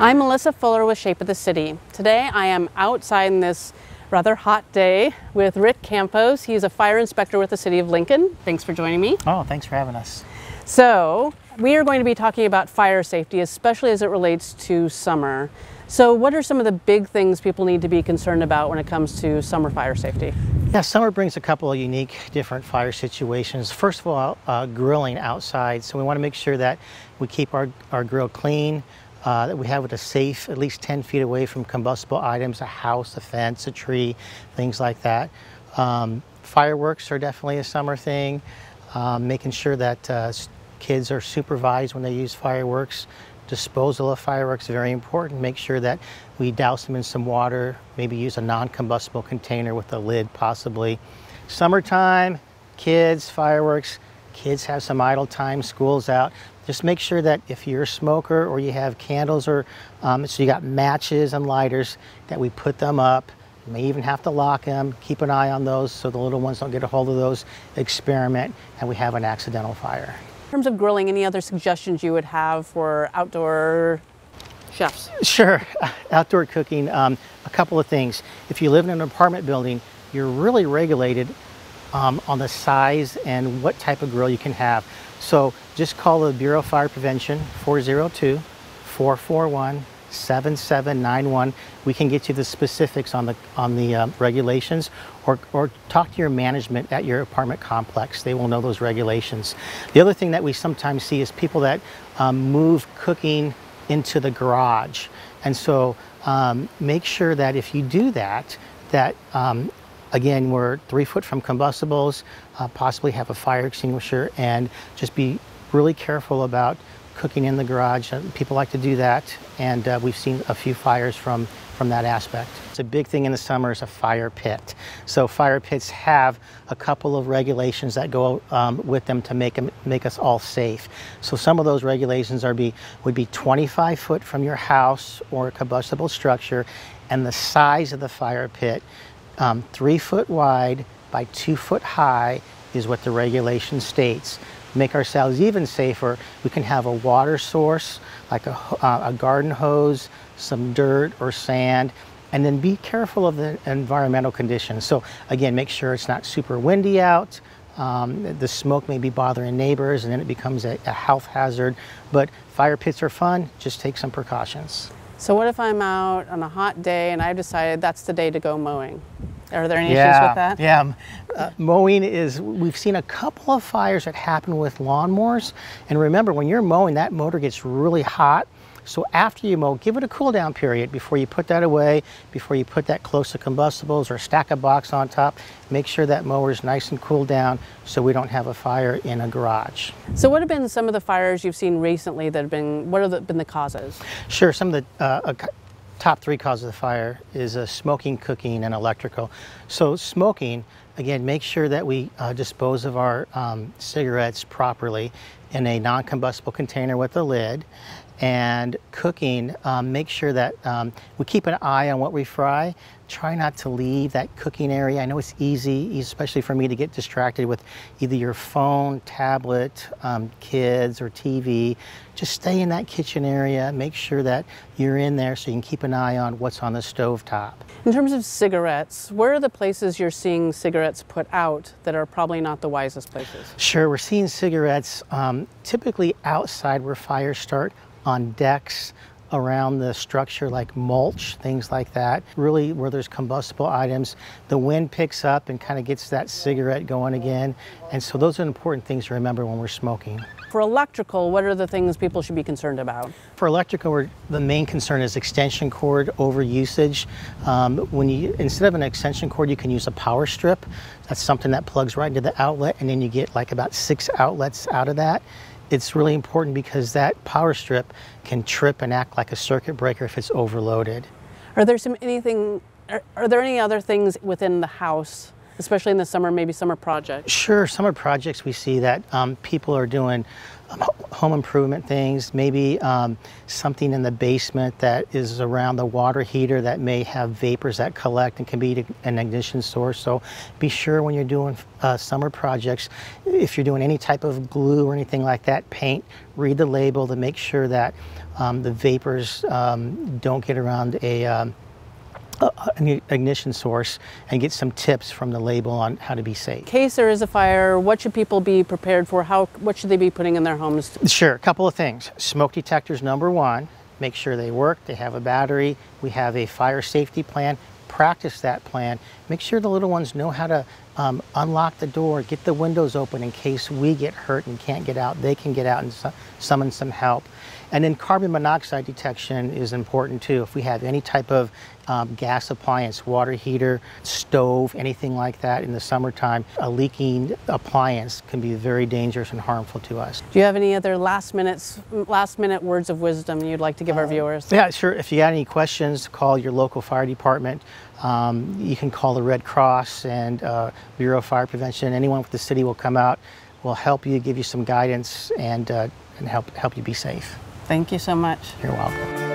I'm Melissa Fuller with Shape of the City. Today I am outside in this rather hot day with Rick Campos. He's a fire inspector with the City of Lincoln. Thanks for joining me. Oh, thanks for having us. So we are going to be talking about fire safety, especially as it relates to summer. So what are some of the big things people need to be concerned about when it comes to summer fire safety? Yeah, summer brings a couple of unique different fire situations. First of all, grilling outside. So we want to make sure that we keep our grill clean, that we have it safe, at least 10 feet away from combustible items, a house, a fence, a tree, things like that. Fireworks are definitely a summer thing. Making sure that kids are supervised when they use fireworks. Disposal of fireworks is very important. Make sure that we douse them in some water, maybe use a non-combustible container with a lid possibly. Summertime, kids, fireworks, kids have some idle time, school's out. Just make sure that if you're a smoker or you have candles or so you got matches and lighters, that we put them up. You may even have to lock them. Keep an eye on those so the little ones don't get a hold of those. Experiment and we have an accidental fire. In terms of grilling, any other suggestions you would have for outdoor chefs? Sure, outdoor cooking, a couple of things. If you live in an apartment building, you're really regulated on the size and what type of grill you can have. So just call the Bureau of Fire Prevention, 402-441-7791. We can get you the specifics on the regulations, or talk to your management at your apartment complex. They will know those regulations. The other thing that we sometimes see is people that move cooking into the garage. And so make sure that if you do that, again, we're 3 foot from combustibles, possibly have a fire extinguisher, and just be really careful about cooking in the garage. People like to do that, and we've seen a few fires from that aspect. It's a big thing in the summer is a fire pit. So fire pits have a couple of regulations that go with them to make us all safe. So some of those regulations would be 25 foot from your house or a combustible structure, and the size of the fire pit, 3 foot wide by 2 foot high is what the regulation states. To make ourselves even safer, we can have a water source, like a garden hose, some dirt or sand, and then be careful of the environmental conditions. So again, make sure it's not super windy out. The smoke may be bothering neighbors, and then it becomes a health hazard. But fire pits are fun, just take some precautions. So what if I'm out on a hot day and I've decided that's the day to go mowing? Are there any issues with that? Yeah, mowing we've seen a couple of fires that happen with lawnmowers. And remember, when you're mowing, that motor gets really hot. So after you mow, give it a cool down period before you put that away, before you put that close to combustibles or stack a box on top. Make sure that mower is nice and cooled down so we don't have a fire in a garage. So what have been some of the fires you've seen recently that have been, what have been the causes? Sure, some of the top 3 causes of fire is smoking, cooking, and electrical. So smoking, again, make sure that we dispose of our cigarettes properly in a non-combustible container with a lid. And cooking, make sure that we keep an eye on what we fry. Try not to leave that cooking area. I know it's easy, especially for me, to get distracted with either your phone, tablet, kids, or TV. Just stay in that kitchen area. Make sure that you're in there so you can keep an eye on what's on the stove top. In terms of cigarettes, where are the places you're seeing cigarettes put out that are probably not the wisest places? Sure, we're seeing cigarettes typically outside where fires start, on decks, around the structure like mulch, things like that. Really where there's combustible items, the wind picks up and kind of gets that cigarette going again. And so those are important things to remember when we're smoking. For electrical, what are the things people should be concerned about? For electrical, the main concern is extension cord over usage. Instead of an extension cord, you can use a power strip. That's something that plugs right into the outlet, and then you get like about 6 outlets out of that. It's really important because that power strip can trip and act like a circuit breaker if it's overloaded. Are there any other things within the house, especially in the summer, maybe summer projects? Sure, summer projects we see that people are doing home improvement things, maybe something in the basement that is around the water heater that may have vapors that collect and can be an ignition source. So be sure when you're doing summer projects, if you're doing any type of glue or anything like that, paint, read the label to make sure that the vapors don't get around an ignition source, and get some tips from the label on how to be safe. In case there is a fire, what should people be prepared for? What should they be putting in their homes? Sure, a couple of things. Smoke detectors, number one. Make sure they work, they have a battery. We have a fire safety plan. Practice that plan. Make sure the little ones know how to unlock the door, get the windows open in case we get hurt and can't get out. They can get out and summon some help. And then carbon monoxide detection is important too. If we have any type of gas appliance, water heater, stove, anything like that in the summertime, a leaking appliance can be very dangerous and harmful to us. Do you have any other last minute words of wisdom you'd like to give our viewers? Yeah, sure. If you got any questions, call your local fire department. You can call the Red Cross and Bureau of Fire Prevention. Anyone with the city will come out, will help you, give you some guidance, and help you be safe. Thank you so much. You're welcome.